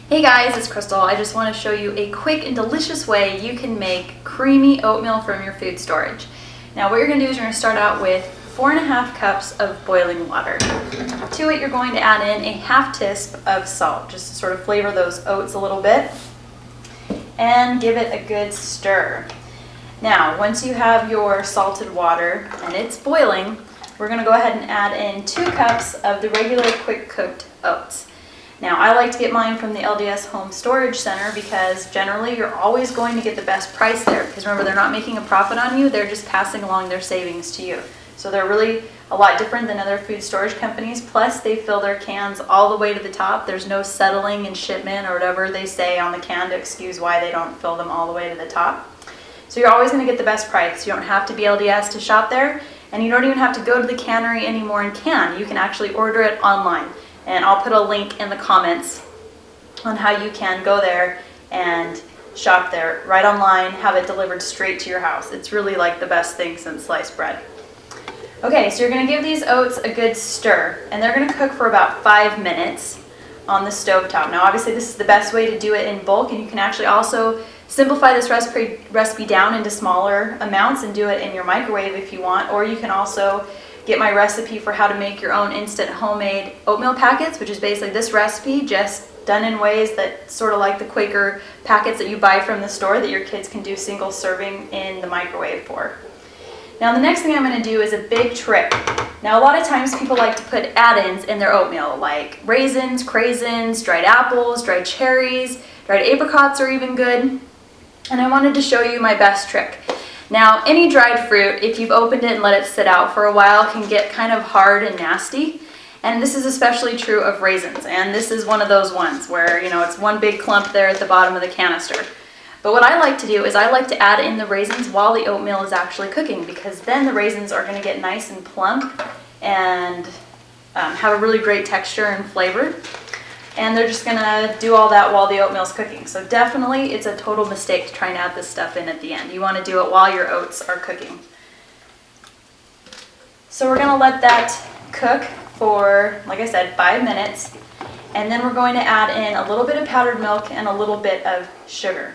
Hey guys, it's Crystal. I just want to show you a quick and delicious way you can make creamy oatmeal from your food storage. Now what you're going to do is you're going to start out with 4.5 cups of boiling water. To it you're going to add in a half teaspoon of salt, just to sort of flavor those oats a little bit, and give it a good stir. Now once you have your salted water and it's boiling, we're going to go ahead and add in 2 cups of the regular quick cooked oats. Now I like to get mine from the LDS Home Storage Center because generally you're always going to get the best price there, because remember, they're not making a profit on you, they're just passing along their savings to you. So they're really a lot different than other food storage companies, plus they fill their cans all the way to the top. There's no settling and shipment or whatever they say on the can to excuse why they don't fill them all the way to the top. So you're always going to get the best price. You don't have to be LDS to shop there, and you don't even have to go to the cannery anymore and can. You can actually order it online. And I'll put a link in the comments on how you can go there and shop there right online, have it delivered straight to your house. It's really like the best thing since sliced bread. Okay, so you're going to give these oats a good stir, and they're going to cook for about 5 minutes on the stovetop. Now obviously this is the best way to do it in bulk, and you can actually also simplify this recipe down into smaller amounts and do it in your microwave if you want, or you can also get my recipe for how to make your own instant homemade oatmeal packets, which is basically this recipe just done in ways that sort of like the Quaker packets that you buy from the store that your kids can do single serving in the microwave for. Now the next thing I'm going to do is a big trick. Now a lot of times people like to put add-ins in their oatmeal, like raisins, craisins, dried apples, dried cherries, dried apricots are even good. And I wanted to show you my best trick. Now, any dried fruit, if you've opened it and let it sit out for a while, can get kind of hard and nasty. And this is especially true of raisins. And this is one of those ones where, you know, it's one big clump there at the bottom of the canister. But what I like to do is I like to add in the raisins while the oatmeal is actually cooking, because then the raisins are going to get nice and plump and have a really great texture and flavor. And they're just gonna do all that while the oatmeal's cooking. So definitely it's a total mistake to try and add this stuff in at the end. You want to do it while your oats are cooking. So we're gonna let that cook for, like I said, 5 minutes. And then we're going to add in a little bit of powdered milk and a little bit of sugar.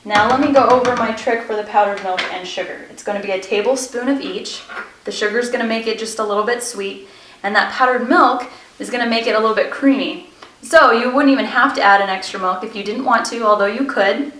Now let me go over my trick for the powdered milk and sugar. It's going to be a tablespoon of each. The sugar is going to make it just a little bit sweet, and that powdered milk is going to make it a little bit creamy. So you wouldn't even have to add an extra milk if you didn't want to, although you could.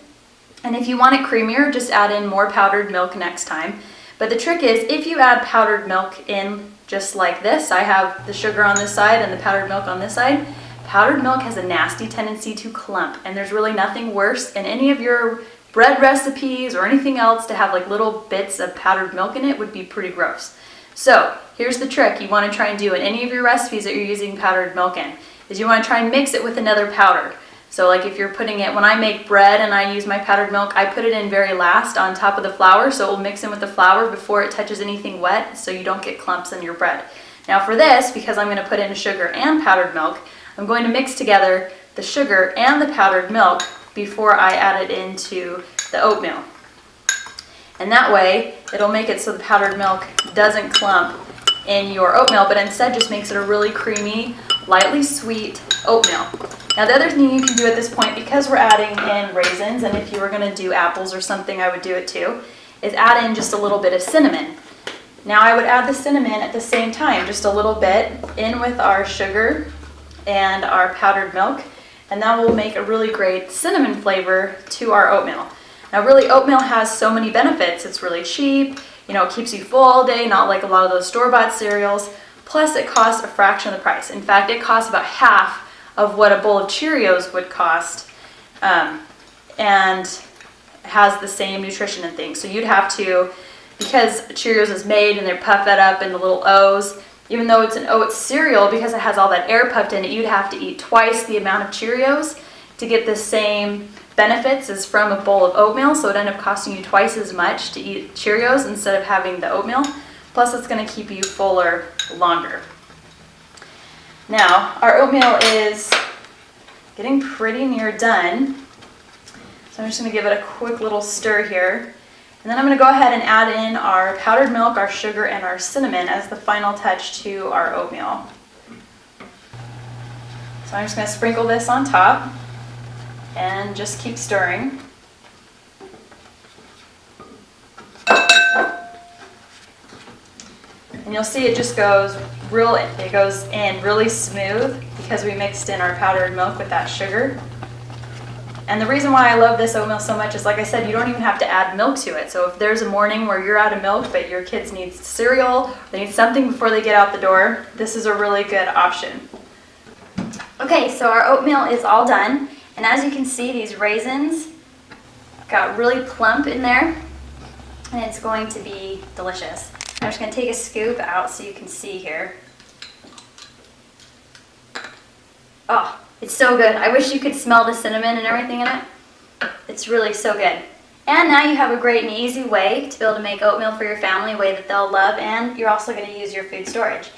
And if you want it creamier, just add in more powdered milk next time. But the trick is, if you add powdered milk in just like this, I have the sugar on this side and the powdered milk on this side, powdered milk has a nasty tendency to clump. And there's really nothing worse in any of your bread recipes or anything else to have like little bits of powdered milk in it. Would be pretty gross. So here's the trick you want to try and do in any of your recipes that you're using powdered milk in. Is you want to try and mix it with another powder. So like if you're putting it, when I make bread and I use my powdered milk, I put it in very last on top of the flour, so it will mix in with the flour before it touches anything wet, so you don't get clumps in your bread. Now for this, because I'm going to put in sugar and powdered milk, I'm going to mix together the sugar and the powdered milk before I add it into the oatmeal. And that way, it'll make it so the powdered milk doesn't clump in your oatmeal, but instead just makes it a really creamy, lightly sweet oatmeal. Now the other thing you can do at this point, because we're adding in raisins, and if you were going to do apples or something I would do it too, is add in just a little bit of cinnamon. Now I would add the cinnamon at the same time, just a little bit in with our sugar and our powdered milk, and that will make a really great cinnamon flavor to our oatmeal. Now really, oatmeal has so many benefits. It's really cheap, you know, it keeps you full all day, not like a lot of those store-bought cereals. Plus it costs a fraction of the price. In fact, it costs about half of what a bowl of Cheerios would cost, and has the same nutrition and things. So you'd have to, because Cheerios is made and they're puffed that up into little O's, even though it's an oat cereal, because it has all that air puffed in it, you'd have to eat twice the amount of Cheerios to get the same benefits as from a bowl of oatmeal. So it'd end up costing you twice as much to eat Cheerios instead of having the oatmeal. Plus it's going to keep you fuller longer. Now our oatmeal is getting pretty near done. So I'm just going to give it a quick little stir here. And then I'm going to go ahead and add in our powdered milk, our sugar, and our cinnamon as the final touch to our oatmeal. So I'm just going to sprinkle this on top. and just keep stirring. And you'll see it just goes in really smooth because we mixed in our powdered milk with that sugar. And the reason why I love this oatmeal so much is, like I said, you don't even have to add milk to it. So if there's a morning where you're out of milk but your kids need cereal, they need something before they get out the door, this is a really good option. Okay, so our oatmeal is all done. And as you can see, these raisins got really plump in there. And it's going to be delicious. I'm just going to take a scoop out so you can see here. Oh, it's so good. I wish you could smell the cinnamon and everything in it. It's really so good. And now you have a great and easy way to be able to make oatmeal for your family, a way that they'll love, and you're also going to use your food storage.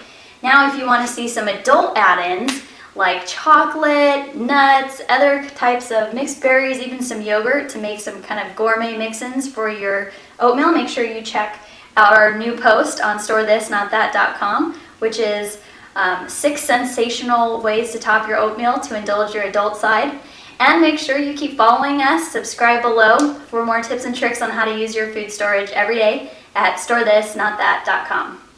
Now if you want to see some adult add-ins, like chocolate, nuts, other types of mixed berries, even some yogurt to make some kind of gourmet mix-ins for your oatmeal, make sure you check out our new post on storethisnotthat.com, which is 6 sensational ways to top your oatmeal to indulge your adult side. And make sure you keep following us, subscribe below for more tips and tricks on how to use your food storage every day at storethisnotthat.com.